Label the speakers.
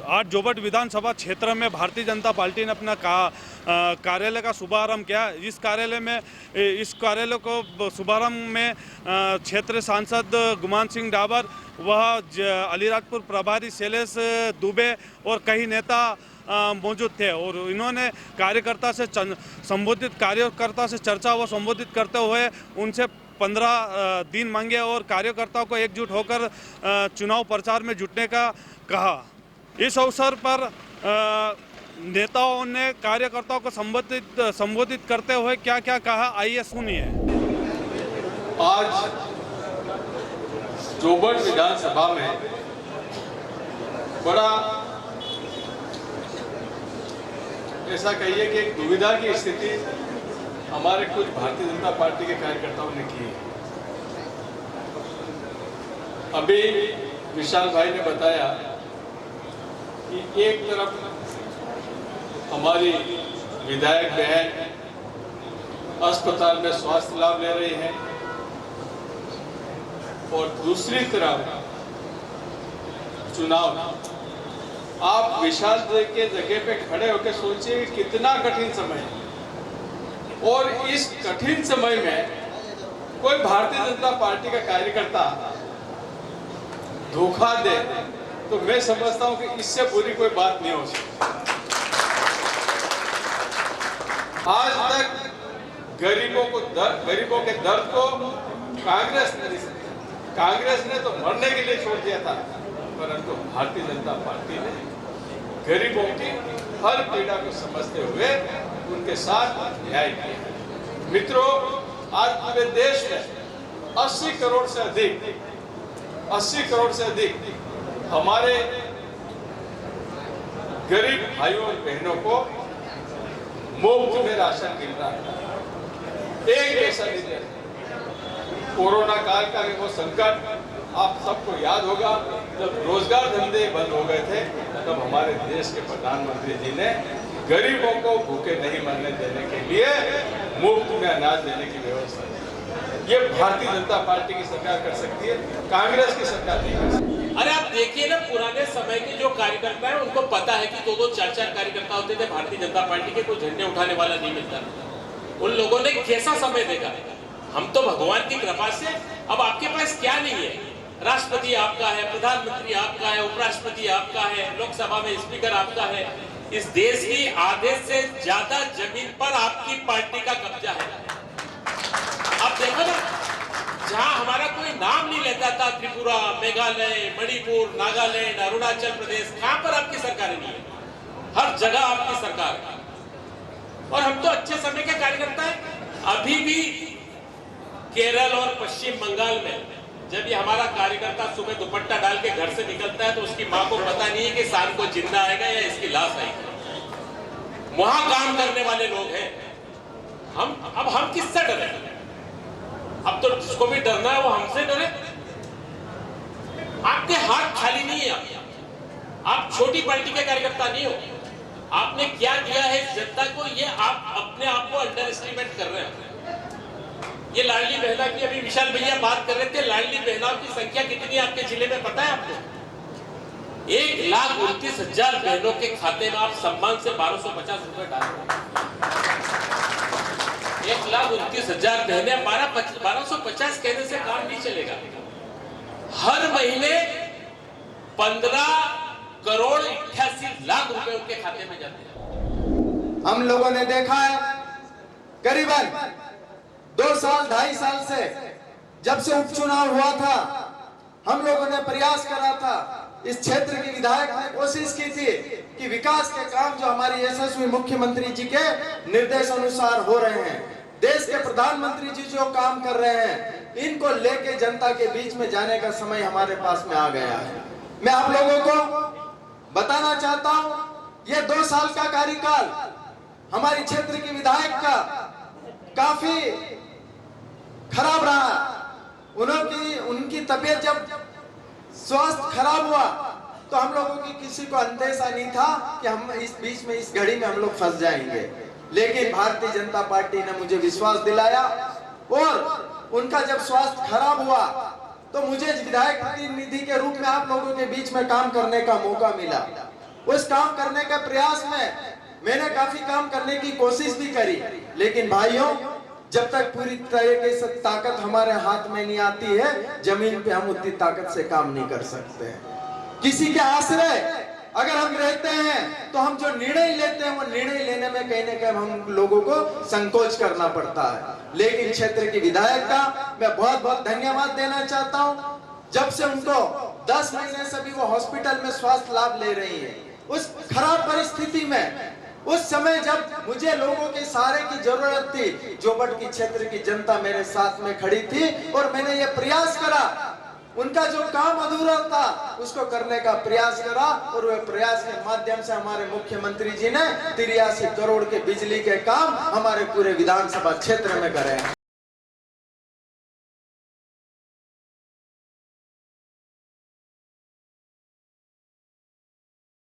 Speaker 1: आज जोबट विधानसभा क्षेत्र में भारतीय जनता पार्टी ने अपना कार्यालय का शुभारंभ किया। इस कार्यालय को शुभारंभ में क्षेत्र सांसद गुमान सिंह डाबर, वह अलीराजपुर प्रभारी शैलेश दुबे और कई नेता मौजूद थे और इन्होंने कार्यकर्ता से चर्चा व संबोधित करते हुए उनसे 15 दिन मांगे और कार्यकर्ताओं को एकजुट होकर चुनाव प्रचार में जुटने का कहा। इस अवसर पर नेताओं ने कार्यकर्ताओं को संबोधित करते हुए क्या क्या कहा, आइए सुनिए।
Speaker 2: आज जोबट विधानसभा में बड़ा ऐसा कहिए कि एक दुविधा की स्थिति हमारे कुछ भारतीय जनता पार्टी के कार्यकर्ताओं ने की है। अभी विशाल भाई ने बताया कि एक तरफ हमारी विधायक बहन अस्पताल में स्वास्थ्य लाभ ले रही है और दूसरी तरफ चुनाव। आप विशाल के जगह पे खड़े होकर सोचिए कितना कठिन समय है और इस कठिन समय में कोई भारतीय जनता पार्टी का कार्यकर्ता धोखा दे तो मैं समझता हूं कि इससे बुरी कोई बात नहीं हो सकती। आज तक गरीबों के दर्द को कांग्रेस ने तो मरने के लिए छोड़ दिया था, परंतु भारतीय जनता पार्टी ने गरीबों की हर पीड़ा को समझते हुए उनके साथ न्याय किया। मित्रों, आज पूरे देश में 80 करोड़ से अधिक हमारे गरीब भाइयों और बहनों को मुफ्त में राशन मिल रहा है। एक ऐसा नहीं, कोरोना काल का वो संकट आप सबको याद होगा, जब रोजगार धंधे बंद हो गए थे तब हमारे देश के प्रधानमंत्री जी ने गरीबों को भूखे नहीं मरने देने के लिए मुफ्त में अनाज देने की व्यवस्था की। ये भारतीय जनता पार्टी की सरकार कर सकती है, कांग्रेस की सरकार नहीं कर सकती।
Speaker 3: अरे आप देखिए ना, पुराने समय के जो कार्यकर्ता हैं उनको पता है कि 2-2 4-4 कार्यकर्ता होते थे भारतीय जनता पार्टी के, कोई झंडे उठाने वाला नहीं मिलता। उन लोगों ने कैसा समय देखा। हम तो भगवान की कृपा से अब आपके पास क्या नहीं है, राष्ट्रपति आपका है, प्रधानमंत्री आपका है, उपराष्ट्रपति आपका है, लोकसभा में स्पीकर आपका है। इस देश की आधे से ज्यादा जमीन पर आपकी पार्टी का कब्जा है। आप देखो ना, जहां हमारा कोई नाम नहीं लेता था, त्रिपुरा, मेघालय, मणिपुर, नागालैंड, अरुणाचल प्रदेश, कहां पर आपकी सरकार नहीं है? हर जगह आपकी सरकार है और हम तो अच्छे समय के कार्यकर्ता हैं। अभी भी केरल और पश्चिम बंगाल में जब ये हमारा कार्यकर्ता सुबह दुपट्टा डाल के घर से निकलता है तो उसकी माँ को पता नहीं है कि शाम को जिंदा आएगा या इसकी लाश आएगी। वहां काम करने वाले लोग हैं। हम किससे डरे? अब तो जिसको भी डरना है वो हमसे डरे। आपके हाथ खाली नहीं है। आप छोटी पार्टी के कार्यकर्ता नहीं हो। आपने क्या दिया है जनता को, ये आप अपने आप को अंडर एस्टिमेट कर रहे हैं। ये लाडली बहना की अभी विशाल भैया बात कर रहे थे, लाडली बहनाओं की संख्या कितनी आपके जिले में पता है आपको? 1,29,000 बहनों के खाते में आप सम्मान से 1250 रुपए डाल रहे हैं। 1,29,000 बहनें, 1250 कहने से काम नहीं चलेगा। हर महीने 15 करोड़ 88 लाख रुपए उनके खाते में जाते हैं।
Speaker 4: हम लोगों ने देखा है करीबन 2 साल 2.5 साल से जब से उपचुनाव हुआ था, हम लोगों ने प्रयास करा था। इस क्षेत्र के विधायक ने कोशिश की थी कि विकास के काम जो हमारी यशस्वी मुख्यमंत्री जी के निर्देश अनुसार हो रहे हैं, देश के प्रधानमंत्री जी जो काम कर रहे हैं, इनको लेके जनता के बीच में जाने का समय हमारे पास में आ गया है। मैं आप लोगों को बताना चाहता हूं, ये 2 साल का कार्यकाल हमारी क्षेत्र के विधायक का काफी खराब रहा। उनकी तबीयत जब स्वास्थ्य खराब हुआ तो हम लोगों की किसी को अंदेशा नहीं था कि हम इस बीच में, इस घड़ी में हम लोग फंस जाएंगे। लेकिन भारतीय जनता पार्टी ने मुझे विश्वास दिलाया और उनका जब स्वास्थ्य खराब हुआ तो मुझे विधायक प्रतिनिधि के रूप में आप लोगों के बीच में काम करने का मौका मिला। उस काम करने के प्रयास में मैंने काफी काम करने की कोशिश भी करी, लेकिन भाइयों जब तक पूरी तरीके से ताकत हमारे हाथ में नहीं आती है, जमीन पे हम उतनी ताकत से काम नहीं कर सकते। किसी के आश्रय अगर हम रहते हैं तो हम जो निर्णय लेते हैं वो निर्णय लेने में कहीं ना कहीं हम लोगों को संकोच करना पड़ता है। लेकिन क्षेत्र की विधायक का मैं बहुत बहुत धन्यवाद देना चाहता हूं। जब से उनको 10 महीने से भी वो हॉस्पिटल में स्वास्थ्य लाभ ले रही है, उस खराब परिस्थिति में, उस समय जब मुझे लोगों के सहारे की जरूरत थी, जोबट की क्षेत्र की जनता मेरे साथ में खड़ी थी और मैंने ये प्रयास करा, उनका जो काम अधूरा था उसको करने का प्रयास करा और वह प्रयास के माध्यम से हमारे मुख्यमंत्री जी ने 83 करोड़ के बिजली के काम हमारे पूरे विधानसभा क्षेत्र में करे।